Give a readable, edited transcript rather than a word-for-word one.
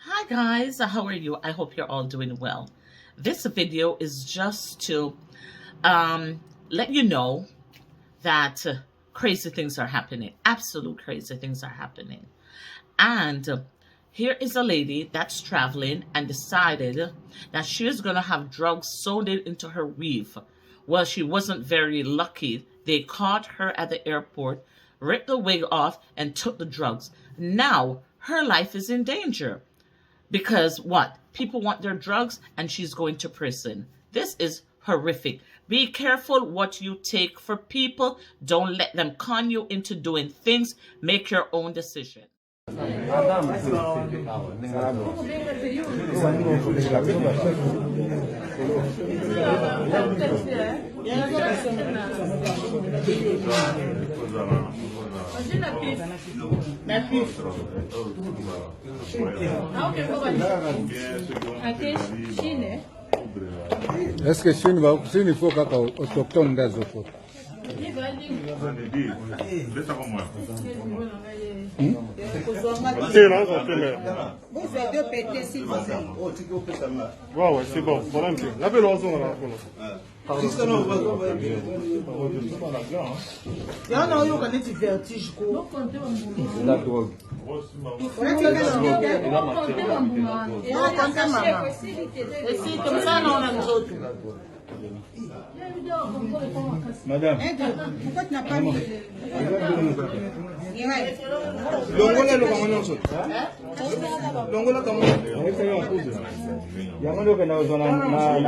Hi guys, how are you? I hope you're all doing well. This video is just to let you know that crazy things are happening. Absolute crazy things are happening. And here is a lady that's traveling and decided that she was going to have drugs sewn into her weave. Well, she wasn't very lucky. They caught her at the airport, ripped the wig off, and took the drugs. Now her life is in danger. Because what? People want their drugs and she's going to prison. This is horrific. Be careful what you take for people. Don't let them con you into doing things. Make your own decision. Est-ce que Chine va aussi il faut qu'à autochtone des autres? Ouais, c'est bon. Voilà un peu. Lavez l'oiseau là. Il y en a eu qui ont vertige. La drogue. Comme ça, on a nous autres. Madame. Pourquoi tu n'as pas mis Longola lo kama nyonso. Longola kama. Yango que na zona na